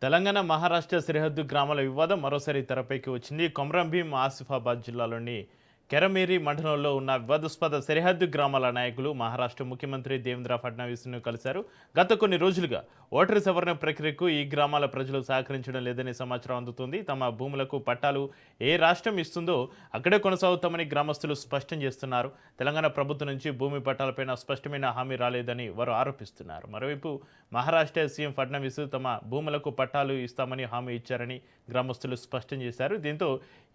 తెలంగాణ మహారాష్ట్ర సరిహద్దు గ్రామాల వివాదం మరోసారి తెరపైకి వచ్చింది. కొమరంభీం ఆసిఫాబాద్ జిల్లాలోని కెరమేరి మండలంలో ఉన్న వివాదాస్పద సరిహద్దు గ్రామాల నాయకులు మహారాష్ట్ర ముఖ్యమంత్రి దేవేంద్ర ఫడ్నవీస్ను కలిశారు. గత కొన్ని రోజులుగా ఓటరు సవరణ ప్రక్రియకు ఈ గ్రామాల ప్రజలు సహకరించడం లేదని సమాచారం అందుతుంది. తమ భూములకు పట్టాలు ఏ రాష్ట్రం ఇస్తుందో అక్కడే కొనసాగుతామని గ్రామస్తులు స్పష్టం చేస్తున్నారు. తెలంగాణ ప్రభుత్వం నుంచి భూమి పట్టాలపైన స్పష్టమైన హామీ రాలేదని వారు ఆరోపిస్తున్నారు. మరోవైపు మహారాష్ట్ర సీఎం ఫడ్నవీస్ తమ భూములకు పట్టాలు ఇస్తామని హామీ ఇచ్చారని గ్రామస్తులు స్పష్టం చేశారు. దీంతో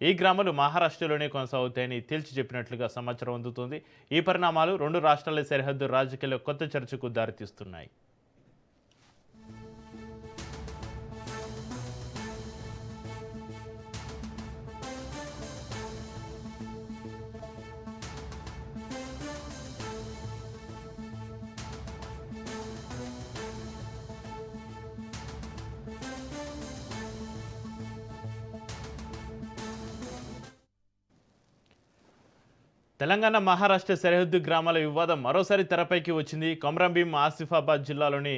ఈ గ్రామాలు మహారాష్ట్రలోనే కొనసాగుతాయని తేల్చి చెప్పినట్లుగా సమాచారం అందుతుంది. ఈ పరిణామాలు రెండు రాష్ట్రాల సరిహద్దు రాజకీయాల్లో కొత్త చర్చకు దారితీస్తున్నాయి. తెలంగాణ మహారాష్ట్ర సరిహద్దు గ్రామాల వివాదం మరోసారి తెరపైకి వచ్చింది. కొమరంభీం ఆసిఫాబాద్ జిల్లాలోని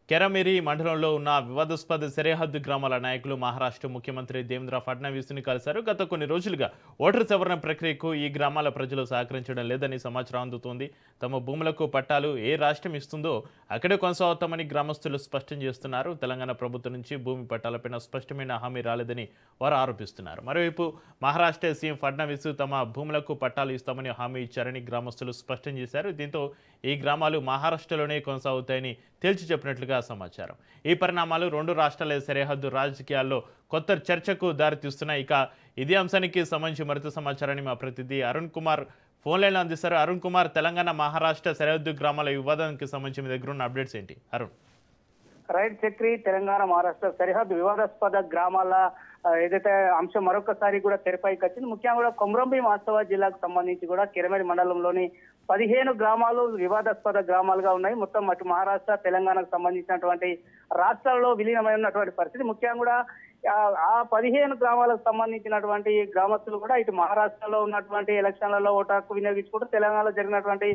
కెరమేరి మండలంలో ఉన్న వివాదాస్పద సరిహద్దు గ్రామాల నాయకులు మహారాష్ట్ర ముఖ్యమంత్రి దేవేంద్ర ఫడ్నవీస్ను కలిశారు. గత కొన్ని రోజులుగా ఓటరు సవరణ ప్రక్రియకు ఈ గ్రామాల ప్రజలు సహకరించడం లేదని సమాచారం అందుతోంది. తమ భూములకు పట్టాలు ఏ రాష్ట్రం ఇస్తుందో అక్కడే కొనసాగుతామని గ్రామస్తులు స్పష్టం చేస్తున్నారు. తెలంగాణ ప్రభుత్వం నుంచి భూమి పట్టాలపైన స్పష్టమైన హామీ రాలేదని వారు ఆరోపిస్తున్నారు. మరోవైపు మహారాష్ట్ర సీఎం ఫడ్నవీస్ తమ భూములకు పట్టాలు ఇస్తామని హామీ ఇచ్చారని గ్రామస్తులు స్పష్టం చేశారు. దీంతో ఈ గ్రామాలు మహారాష్ట్రలోనే కొనసాగుతాయని తేల్చి చెప్పినట్లుగా సమాచారం. ఈ పరిణామాలు రెండు రాష్ట్రాల సరిహద్దు రాజకీయాల్లో కొత్త చర్చకు దారితీస్తున్నాయి. ఇక ఇదే అంశానికి సంబంధించి మరింత సమాచారాన్ని మా ప్రతినిధి అరుణ్ కుమార్ ఫోన్ లైన్లో అందిస్తారు. అరుణ్ కుమార్, తెలంగాణ మహారాష్ట్ర సరిహద్దు గ్రామాల వివాదానికి సంబంధించి మీ దగ్గర ఉన్న అప్డేట్స్ ఏంటి? అరుణ్. రైట్ చక్రి, తెలంగాణ మహారాష్ట్ర సరిహద్దు వివాదాస్పద గ్రామాల ఏదైతే అంశం మరొకసారి కూడా తెరపైకి వచ్చింది. ముఖ్యంగా కూడా కొమరంభీం ఆసిఫాబాద్ జిల్లాకు సంబంధించి కూడా కెరమేరి మండలంలోని 15 గ్రామాలు వివాదాస్పద గ్రామాలుగా ఉన్నాయి. మొత్తం అటు మహారాష్ట్ర తెలంగాణకు సంబంధించినటువంటి రాష్ట్రాల్లో విలీనమైనటువంటి పరిస్థితి. ముఖ్యంగా కూడా ఆ 15 గ్రామాలకు సంబంధించినటువంటి గ్రామస్తులు కూడా ఇటు మహారాష్ట్రలో ఉన్నటువంటి ఎలక్షన్లలో ఓటు హక్కు వినియోగించుకుంటారు, తెలంగాణలో జరిగినటువంటి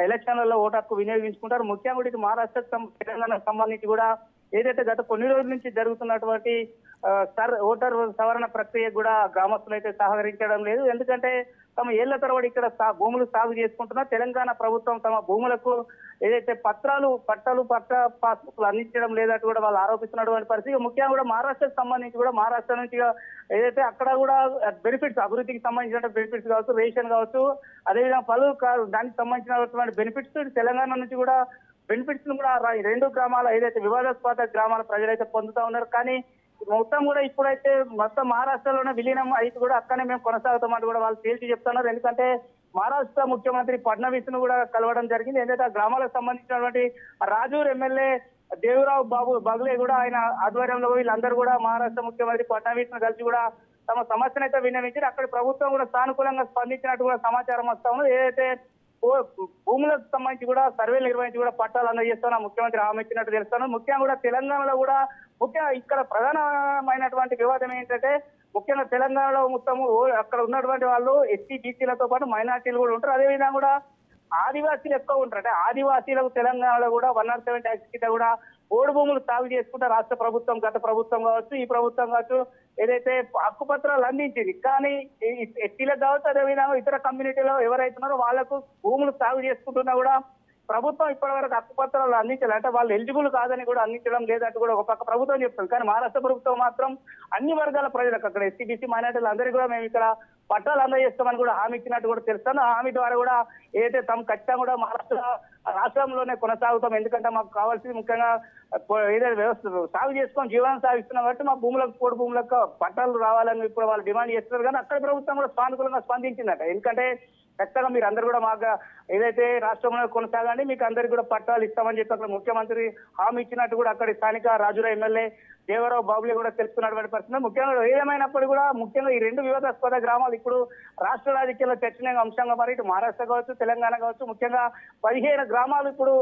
ఎలక్షన్లలో ఓటు హక్కు వినియోగించుకుంటారు. ముఖ్యంగా కూడా ఇటు మహారాష్ట్ర తెలంగాణకు సంబంధించి కూడా ఏదైతే గత కొన్ని రోజుల నుంచి జరుగుతున్నటువంటి ఓటర్ సవరణ ప్రక్రియ కూడా గ్రామస్తులు అయితే సహకరించడం లేదు. ఎందుకంటే తమ ఏళ్ల తరబడి ఇక్కడ భూములు సాగు చేసుకుంటున్నారు. తెలంగాణ ప్రభుత్వం తమ భూములకు ఏదైతే పట్టాలు పాస్బుక్లు అందించడం లేదంటూ కూడా వాళ్ళు ఆరోపిస్తున్నటువంటి పరిస్థితి. ముఖ్యంగా కూడా మహారాష్ట్రకు సంబంధించి కూడా మహారాష్ట్ర నుంచి ఏదైతే అక్కడ కూడా బెనిఫిట్స్, అభివృద్ధికి సంబంధించిన బెనిఫిట్స్ కావచ్చు, రేషన్ కావచ్చు, అదేవిధంగా పలు దానికి సంబంధించినటువంటి బెనిఫిట్స్ తెలంగాణ నుంచి కూడా బెనిఫిట్స్ కూడా రెండు గ్రామాల ఏదైతే వివాదాస్పద గ్రామాల ప్రజలైతే పొందుతా ఉన్నారు. కానీ మొత్తం కూడా ఇప్పుడైతే మొత్తం మహారాష్ట్రలోనే విలీనం అయితే కూడా అక్కడనే మేము కొనసాగుతామని కూడా వాళ్ళు తేల్చి చెప్తున్నారు. ఎందుకంటే మహారాష్ట్ర ముఖ్యమంత్రి ఫడ్నవీస్ ను కూడా కలవడం జరిగింది. ఏదైతే ఆ గ్రామాలకు సంబంధించినటువంటి రాజూర్ ఎమ్మెల్యే దేవరావు బగ్లే కూడా ఆయన ఆధ్వర్యంలో వీళ్ళందరూ కూడా మహారాష్ట్ర ముఖ్యమంత్రి ఫడ్నవీస్ ను కలిసి కూడా తమ సమస్యను అయితే విన్నవించారు. అక్కడ ప్రభుత్వం కూడా సానుకూలంగా స్పందించినట్టు కూడా సమాచారం వస్తా ఉంది. ఏదైతే భూములకు సంబంధించి కూడా సర్వేలు నిర్వహించి కూడా పట్టాలు అందజేస్తున్నా ముఖ్యమంత్రి హామీ ఇచ్చినట్టు తెలుస్తాను. ముఖ్యంగా కూడా తెలంగాణలో కూడా ముఖ్యంగా ఇక్కడ ప్రధానమైనటువంటి వివాదం ఏంటంటే ముఖ్యంగా తెలంగాణలో మొత్తము అక్కడ ఉన్నటువంటి వాళ్ళు ఎస్సీ బీసీలతో పాటు మైనార్టీలు కూడా ఉంటారు. అదేవిధంగా కూడా ఆదివాసీలు ఎక్కువ ఉంటారు. అంటే ఆదివాసీలకు తెలంగాణలో కూడా 107 ట్యాక్స్ కింద కూడా ఓడు భూములు సాగు చేసుకుంటే రాష్ట్ర ప్రభుత్వం, గత ప్రభుత్వం కావచ్చు, ఈ ప్రభుత్వం కావచ్చు, ఏదైతే హక్కుపత్రాలు అందించింది. కానీ ఎస్టీలకు కావచ్చు, అదేవిధంగా ఇతర కమ్యూనిటీలో ఎవరైతున్నారో వాళ్లకు భూములు సాగు చేసుకుంటున్నా కూడా ప్రభుత్వం ఇప్పటివరకు హక్కుపత్రాలు అందించాలి. అంటే వాళ్ళు ఎలిజిబుల్ కాదని కూడా అందించడం లేదంటూ కూడా ఒక పక్క ప్రభుత్వం చెప్తుంది. కానీ మహారాష్ట్ర ప్రభుత్వం మాత్రం అన్ని వర్గాల ప్రజలకు అక్కడ ఎస్సీ బీసీ మైనార్టీలు అందరికీ కూడా మేము ఇక్కడ పట్టాలు అందజేస్తామని కూడా హామీ ఇచ్చినట్టు కూడా తెలుస్తాను. ఆ హామీ ద్వారా కూడా ఏదైతే తమ ఖచ్చితంగా కూడా మహారాష్ట్ర రాష్ట్రంలోనే కొనసాగుతాం. ఎందుకంటే మాకు కావాల్సింది ముఖ్యంగా ఏదైతే వ్యవస్థ సాగు చేసుకొని జీవనం సాగిస్తున్నాం కాబట్టి మా భూములకు, పోడు భూములకు పట్టాలు రావాలని ఇప్పుడు వాళ్ళు డిమాండ్ చేస్తున్నారు. కానీ అక్కడ ప్రభుత్వం కూడా సానుకూలంగా స్పందించిందట. ఎందుకంటే ఖచ్చితంగా మీరు అందరూ కూడా మాకు ఏదైతే రాష్ట్రంలో కొనసాగండి, మీకు అందరికీ కూడా పట్టాలు ఇస్తామని చెప్పి అక్కడ ముఖ్యమంత్రి హామీ ఇచ్చినట్టు కూడా అక్కడి స్థానిక రాజురా ఎమ్మెల్యే దేవరావు బాబులే కూడా తెలుసుకున్నటువంటి పరిస్థితి. ముఖ్యంగా ఏదేమైనప్పుడు కూడా ముఖ్యంగా ఈ రెండు వివాదాస్పద గ్రామాలు ఇప్పుడు రాష్ట్ర రాజకీయాల్లో చర్చనీయ అంశంగా మరి ఇటు మహారాష్ట్ర కావచ్చు, తెలంగాణ కావచ్చు, ముఖ్యంగా 15 గ్రామాలు ఇప్పుడు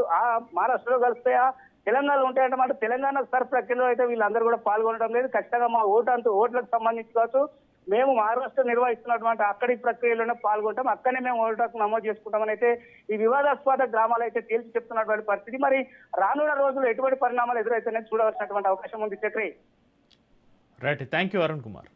మహారాష్ట్రలో కలుస్తాయా, తెలంగాణలో ఉంటాయంటే మాట తెలంగాణ సర్ ప్రక్రియలో అయితే వీళ్ళందరూ కూడా పాల్గొనడం లేదు. ఖచ్చితంగా మా ఓట్లకు సంబంధించి కావచ్చు, మేము మహారాష్ట్ర నిర్వహిస్తున్నటువంటి అక్కడి ప్రక్రియలోనే పాల్గొంటాం, అక్కడనే మేము ఓటు నమోదు చేసుకుంటామని అయితే ఈ వివాదాస్పద గ్రామాలు అయితే తేల్చి చెప్తున్నటువంటి పరిస్థితి. మరి రానున్న రోజులు ఎటువంటి పరిణామాలు ఎదురైతేనే చూడవలసినటువంటి అవకాశం ఉంది Chakri. Right, thank you Arun Kumar.